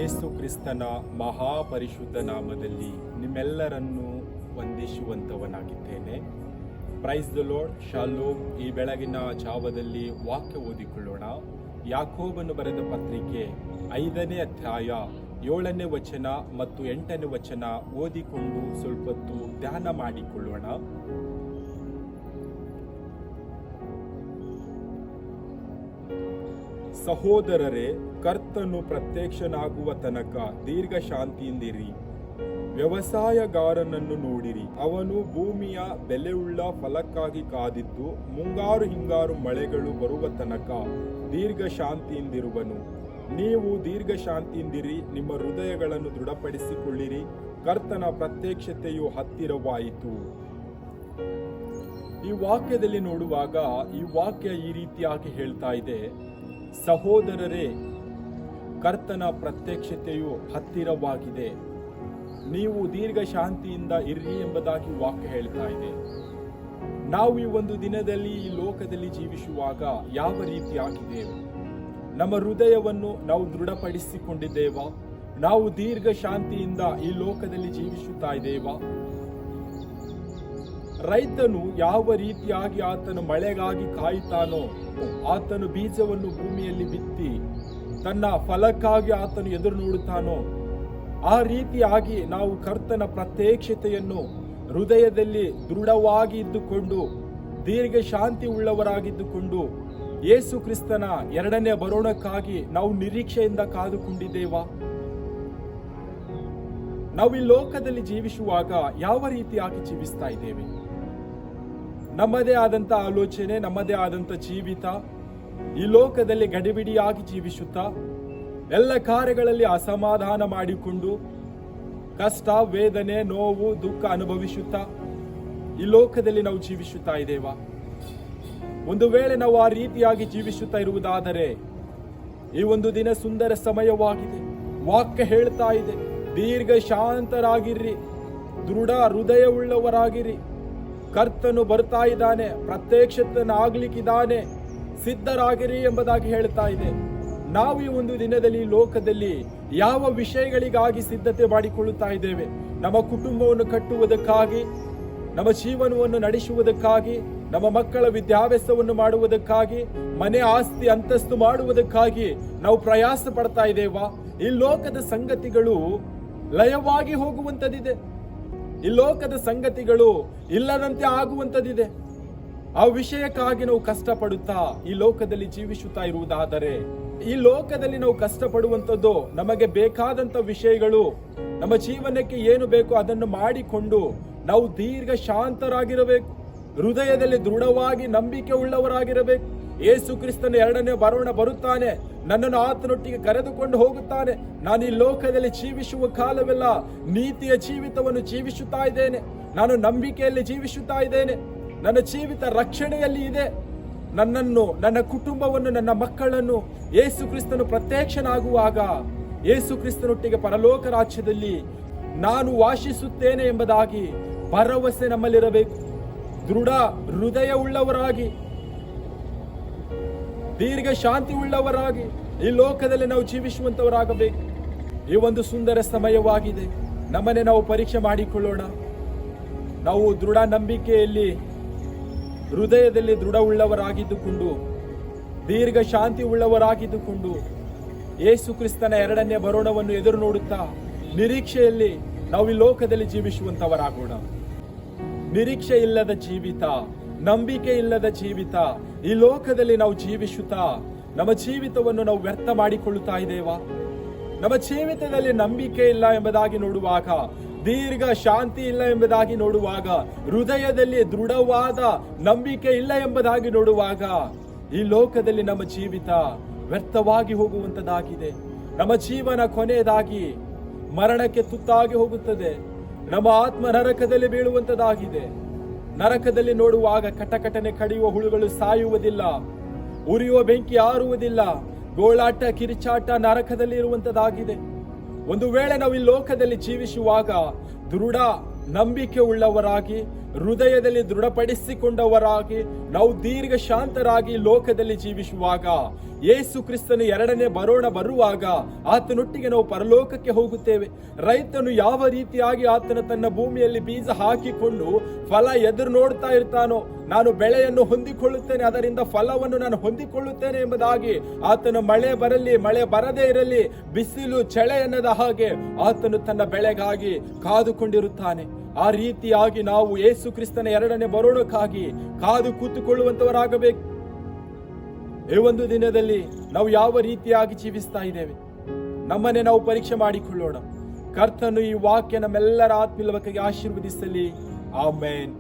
ಯೇಸು ಕ್ರಿಸ್ತನ ಮಹಾಪರಿಶುದ್ಧ ನಾಮದಲ್ಲಿ ನಿಮ್ಮೆಲ್ಲರನ್ನೂ ವಂದಿಸುವಂತವನಾಗಿದ್ದೇನೆ. Praise the Lord. ಶಾಲೋಮ್. ಈ ಬೆಳಗಿನ ಜಾವದಲ್ಲಿ ವಾಕ್ಯ ಓದಿಕೊಳ್ಳೋಣ. ಯಾಕೋಬನು ಬರೆದ ಪತ್ರಿಕೆ 5ನೇ ಅಧ್ಯಾಯ 7ನೇ ವಚನ ಮತ್ತು 8ನೇ ವಚನ ಓದಿಕೊಂಡು ಸ್ವಲ್ಪ ಹೊತ್ತು ಧ್ಯಾನ ಮಾಡಿಕೊಳ್ಳೋಣ. ಸಹೋದರರೇ, ಕರ್ತನು ಪ್ರತ್ಯಕ್ಷನಾಗುವ ತನಕ ದೀರ್ಘ ಶಾಂತಿಯಿಂದಿರಿ. ವ್ಯವಸಾಯಗಾರನನ್ನು ನೋಡಿರಿ, ಅವನು ಭೂಮಿಯ ಬೆಲೆಯುಳ್ಳ ಫಲಕ್ಕಾಗಿ ಕಾದಿದ್ದು ಮುಂಗಾರು ಹಿಂಗಾರು ಮಳೆಗಳು ಬರುವ ತನಕ ದೀರ್ಘ ಶಾಂತಿಯಿಂದಿರುವನು. ನೀವು ದೀರ್ಘ ಶಾಂತಿಯಿಂದಿರಿ, ನಿಮ್ಮ ಹೃದಯಗಳನ್ನು ದೃಢಪಡಿಸಿಕೊಳ್ಳಿರಿ, ಕರ್ತನ ಪ್ರತ್ಯಕ್ಷತೆಯು ಹತ್ತಿರವಾಯಿತು. ಈ ವಾಕ್ಯದಲ್ಲಿ ನೋಡುವಾಗ ಈ ವಾಕ್ಯ ಈ ರೀತಿಯಾಗಿ ಹೇಳ್ತಾ ಇದೆ, ಸಹೋದರರೇ, ಕರ್ತನ ಪ್ರತ್ಯಕ್ಷತೆಯು ಹತ್ತಿರವಾಗಿದೆ, ನೀವು ದೀರ್ಘ ಶಾಂತಿಯಿಂದ ಇರ್ರಿ ಎಂಬುದಾಗಿ ವಾಕ್ಯ ಹೇಳ್ತಾ ಇದೆ. ನಾವು ಈ ಒಂದು ದಿನದಲ್ಲಿ ಈ ಲೋಕದಲ್ಲಿ ಜೀವಿಸುವಾಗ ಯಾವ ರೀತಿಯಾಗಿದ್ದೇವೆ? ನಮ್ಮ ಹೃದಯವನ್ನು ನಾವು ದೃಢಪಡಿಸಿಕೊಂಡಿದ್ದೇವಾ? ನಾವು ದೀರ್ಘ ಶಾಂತಿಯಿಂದ ಈ ಲೋಕದಲ್ಲಿ ಜೀವಿಸುತ್ತಾ ಇದ್ದೇವಾ? ರೈತನು ಯಾವ ರೀತಿಯಾಗಿ ಆತನು ಮಳೆಗಾಗಿ ಕಾಯುತ್ತಾನೋ, ಆತನು ಬೀಜವನ್ನು ಭೂಮಿಯಲ್ಲಿ ಬಿತ್ತಿ ತನ್ನ ಫಲಕ್ಕಾಗಿ ಆತನು ಎದುರು ನೋಡುತ್ತಾನೋ, ಆ ರೀತಿಯಾಗಿ ನಾವು ಕರ್ತನ ಪ್ರತ್ಯಕ್ಷತೆಯನ್ನು ಹೃದಯದಲ್ಲಿ ದೃಢವಾಗಿ ಇದ್ದುಕೊಂಡು ದೀರ್ಘ ಶಾಂತಿ ಉಳ್ಳವರಾಗಿದ್ದುಕೊಂಡು ಯೇಸು ಕ್ರಿಸ್ತನ 2ನೇ ಬರೋಣಕ್ಕಾಗಿ ನಾವು ನಿರೀಕ್ಷೆಯಿಂದ ಕಾದುಕೊಂಡಿದ್ದೇವಾ? ನಾವು ಈ ಲೋಕದಲ್ಲಿ ಜೀವಿಸುವಾಗ ಯಾವ ರೀತಿಯಾಗಿ ಜೀವಿಸ್ತಾ ಇದ್ದೇವೆ? ನಮ್ಮದೇ ಆದಂತ ಆಲೋಚನೆ, ನಮ್ಮದೇ ಆದಂತ ಜೀವಿತ, ಈ ಲೋಕದಲ್ಲಿ ಗಡಿಬಿಡಿಯಾಗಿ ಜೀವಿಸುತ್ತಾ ಎಲ್ಲ ಕಾರ್ಯಗಳಲ್ಲಿ ಅಸಮಾಧಾನ ಮಾಡಿಕೊಂಡು ಕಷ್ಟ, ವೇದನೆ, ನೋವು, ದುಃಖ ಅನುಭವಿಸುತ್ತಾ ಈ ಲೋಕದಲ್ಲಿ ನಾವು ಜೀವಿಸುತ್ತಾ ಇದ್ದೇವಾ? ಒಂದು ವೇಳೆ ನಾವು ಆ ರೀತಿಯಾಗಿ ಜೀವಿಸುತ್ತಾ ಇರುವುದಾದರೆ ಈ ಒಂದು ದಿನ ಸುಂದರ ಸಮಯವಾಗಿದೆ. ವಾಕ್ಯ ಹೇಳ್ತಾ ಇದೆ, ದೀರ್ಘ ಶಾಂತರಾಗಿರ್ರಿ, ದೃಢ ಹೃದಯವುಳ್ಳವರಾಗಿರಿ, ಕರ್ತನು ಬರ್ತಾ ಇದ್ದಾನೆ, ಪ್ರತ್ಯಕ್ಷತನಾಗ್ಲಿಕ್ಕಿದ್ದಾನೆ, ಸಿದ್ಧರಾಗಿರಿ ಎಂಬುದಾಗಿ ಹೇಳ್ತಾ ಇದೆ. ನಾವು ಈ ಒಂದು ದಿನದಲ್ಲಿ ಲೋಕದಲ್ಲಿ ಯಾವ ವಿಷಯಗಳಿಗಾಗಿ ಸಿದ್ಧತೆ ಮಾಡಿಕೊಳ್ಳುತ್ತಾ ಇದ್ದೇವೆ? ನಮ್ಮ ಕುಟುಂಬವನ್ನು ಕಟ್ಟುವುದಕ್ಕಾಗಿ, ನಮ್ಮ ಜೀವನವನ್ನು ನಡೆಸುವುದಕ್ಕಾಗಿ, ನಮ್ಮ ಮಕ್ಕಳ ವಿದ್ಯಾಭ್ಯಾಸವನ್ನು ಮಾಡುವುದಕ್ಕಾಗಿ, ಮನೆ ಆಸ್ತಿ ಅಂತಸ್ತು ಮಾಡುವುದಕ್ಕಾಗಿ ನಾವು ಪ್ರಯಾಸ ಪಡ್ತಾ ಇದ್ದೇವಾ? ಈ ಲೋಕದ ಸಂಗತಿಗಳು ಲಯವಾಗಿ ಹೋಗುವಂತದಿದೆ. ಈ ಲೋಕದ ಸಂಗತಿಗಳು ಇಲ್ಲದಂತೆ ಆಗುವಂತದಿದೆ. ಆ ವಿಷಯಕ್ಕಾಗಿ ನಾವು ಕಷ್ಟಪಡುತ್ತಾ ಈ ಲೋಕದಲ್ಲಿ ಜೀವಿಸುತ್ತಾ ಇರುವುದಾದರೆ, ಈ ಲೋಕದಲ್ಲಿ ನಾವು ಕಷ್ಟಪಡುವಂಥದ್ದು ನಮಗೆ ಬೇಕಾದಂತ ವಿಷಯಗಳು, ನಮ್ಮ ಜೀವನಕ್ಕೆ ಏನು ಬೇಕೋ ಅದನ್ನು ಮಾಡಿಕೊಂಡು ನಾವು ದೀರ್ಘ ಶಾಂತರಾಗಿರಬೇಕು, ಹೃದಯದಲ್ಲಿ ದೃಢವಾಗಿ ನಂಬಿಕೆ ಉಳ್ಳವರಾಗಿರಬೇಕು. ಯೇಸು ಕ್ರಿಸ್ತನ 2ನೇ ಬರೋಣ ಬರುತ್ತಾನೆ, ನನ್ನನ್ನು ಆತನೊಟ್ಟಿಗೆ ಕರೆದುಕೊಂಡು ಹೋಗುತ್ತಾನೆ. ನಾನು ಈ ಲೋಕದಲ್ಲಿ ಜೀವಿಸುವ ಕಾಲವೆಲ್ಲ ನೀತಿಯ ಜೀವಿತವನ್ನು ಜೀವಿಸುತ್ತಾ ಇದ್ದೇನೆ, ನಾನು ನಂಬಿಕೆಯಲ್ಲಿ ಜೀವಿಸುತ್ತಾ ಇದ್ದೇನೆ, ನನ್ನ ಜೀವಿತ ರಕ್ಷಣೆಯಲ್ಲಿ ಇದೆ. ನನ್ನನ್ನು, ನನ್ನ ಕುಟುಂಬವನ್ನು, ನನ್ನ ಮಕ್ಕಳನ್ನು ಯೇಸು ಕ್ರಿಸ್ತನು ಪ್ರತ್ಯಕ್ಷನಾಗುವಾಗ ಯೇಸು ಕ್ರಿಸ್ತನೊಟ್ಟಿಗೆ ಪರಲೋಕ ರಾಜ್ಯದಲ್ಲಿ ನಾನು ವಾಸಿಸುತ್ತೇನೆ ಎಂಬುದಾಗಿ ಭರವಸೆ ನಮ್ಮಲ್ಲಿರಬೇಕು. ದೃಢ ಹೃದಯ ಉಳ್ಳವರಾಗಿ, ದೀರ್ಘ ಶಾಂತಿ ಉಳ್ಳವರಾಗಿ ಈ ಲೋಕದಲ್ಲಿ ನಾವು ಜೀವಿಸುವಂತವರಾಗಬೇಕು. ಈ ಒಂದು ಸುಂದರ ಸಮಯವಾಗಿದೆ. ನಮ್ಮನ್ನೇ ನಾವು ಪರೀಕ್ಷೆ ಮಾಡಿಕೊಳ್ಳೋಣ. ನಾವು ದೃಢ ನಂಬಿಕೆಯಲ್ಲಿ, ಹೃದಯದಲ್ಲಿ ದೃಢ ಉಳ್ಳವರಾಗಿದ್ದುಕೊಂಡು, ದೀರ್ಘ ಶಾಂತಿ ಉಳ್ಳವರಾಗಿದ್ದುಕೊಂಡು ಯೇಸು ಕ್ರಿಸ್ತನ 2ನೇ ಬರೋಣವನ್ನು ಎದುರು ನೋಡುತ್ತಾ ನಿರೀಕ್ಷೆಯಲ್ಲಿ ನಾವು ಈ ಲೋಕದಲ್ಲಿ ಜೀವಿಸುವಂತವರಾಗೋಣ. ನಿರೀಕ್ಷೆ ಇಲ್ಲದ ಜೀವಿತ, ನಂಬಿಕೆ ಇಲ್ಲದ ಜೀವಿತ, ಈ ಲೋಕದಲ್ಲಿ ನಾವು ಜೀವಿಸುತ್ತಾ ನಮ್ಮ ಜೀವಿತವನ್ನು ನಾವು ವ್ಯರ್ಥ ಮಾಡಿಕೊಳ್ಳುತ್ತಾ ಇದ್ದೇವಾ? ನಮ್ಮ ಜೀವಿತದಲ್ಲಿ ನಂಬಿಕೆ ಇಲ್ಲ ಎಂಬುದಾಗಿ ನೋಡುವಾಗ, ದೀರ್ಘ ಶಾಂತಿ ಇಲ್ಲ ಎಂಬುದಾಗಿ ನೋಡುವಾಗ, ಹೃದಯದಲ್ಲಿ ದೃಢವಾದ ನಂಬಿಕೆ ಇಲ್ಲ ಎಂಬುದಾಗಿ ನೋಡುವಾಗ ಈ ಲೋಕದಲ್ಲಿ ನಮ್ಮ ಜೀವಿತ ವ್ಯರ್ಥವಾಗಿ ಹೋಗುವಂತದಾಗಿದೆ. ನಮ್ಮ ಜೀವನ ಕೊನೆಯದಾಗಿ ಮರಣಕ್ಕೆ ತುತ್ತಾಗಿ ಹೋಗುತ್ತದೆ. ನಮ್ಮ ಆತ್ಮ ನರಕದಲ್ಲಿ ಬೀಳುವಂತದಾಗಿದೆ. ನರಕದಲ್ಲಿ ನೋಡುವಾಗ ಕಟಕಟನೆ ಕಡಿಯುವ ಹುಳುಗಳು ಸಾಯುವುದಿಲ್ಲ, ಉರಿಯುವ ಬೆಂಕಿ ಆರುವುದಿಲ್ಲ, ಗೋಳಾಟ ಕಿರಿಚಾಟ ನರಕದಲ್ಲಿ ಇರುವಂತದಾಗಿದೆ. ಒಂದು ವೇಳೆ ನಾವು ಈ ಲೋಕದಲ್ಲಿ ಜೀವಿಸುವಾಗ ದೃಢ ನಂಬಿಕೆ ಉಳ್ಳವರಾಗಿ, ಹೃದಯದಲ್ಲಿ ದೃಢಪಡಿಸಿಕೊಂಡವರಾಗಿ ನಾವು ದೀರ್ಘ ಶಾಂತರಾಗಿ ಲೋಕದಲ್ಲಿ ಜೀವಿಸುವಾಗ, ಯೇಸು ಕ್ರಿಸ್ತನು ಎರಡನೇ ಬರುವಾಗ ಆತನೊಟ್ಟಿಗೆ ನಾವು ಪರಲೋಕಕ್ಕೆ ಹೋಗುತ್ತೇವೆ. ರೈತನು ಯಾವ ರೀತಿಯಾಗಿ ಆತನ ತನ್ನ ಭೂಮಿಯಲ್ಲಿ ಬೀಜ ಹಾಕಿಕೊಂಡು ಫಲ ಎದುರು ನೋಡ್ತಾ ಇರ್ತಾನೋ, ನಾನು ಬೆಳೆಯನ್ನು ಹೊಂದಿಕೊಳ್ಳುತ್ತೇನೆ, ಅದರಿಂದ ಫಲವನ್ನು ನಾನು ಹೊಂದಿಕೊಳ್ಳುತ್ತೇನೆ ಎಂಬುದಾಗಿ ಆತನು ಮಳೆ ಬರಲಿ ಮಳೆ ಬರದೇ ಇರಲಿ, ಬಿಸಿಲು ಚಳಿ ಎನ್ನದ ಹಾಗೆ ಆತನು ತನ್ನ ಬೆಳೆಗಾಗಿ ಕಾದುಕೊಂಡಿರುತ್ತಾನೆ. ಆ ರೀತಿಯಾಗಿ ನಾವು ಯೇಸು ಕ್ರಿಸ್ತನ ಎರಡನೇ ಬರೋಣಕ್ಕಾಗಿ ಕಾದು ಕೂತುಕೊಳ್ಳುವಂತವರಾಗಬೇಕು. ಈ ಒಂದು ದಿನದಲ್ಲಿ ನಾವು ಯಾವ ರೀತಿಯಾಗಿ ಜೀವಿಸ್ತಾ ಇದ್ದೇವೆ, ನಮ್ಮನ್ನೇ ನಾವು ಪರೀಕ್ಷೆ ಮಾಡಿಕೊಳ್ಳೋಣ. ಕರ್ತನು ಈ ವಾಕ್ಯ ನಮ್ಮೆಲ್ಲರ ಆತ್ಮೀಯ ಆಶೀರ್ವದಿಸಲಿ. ಆಮೇನ್.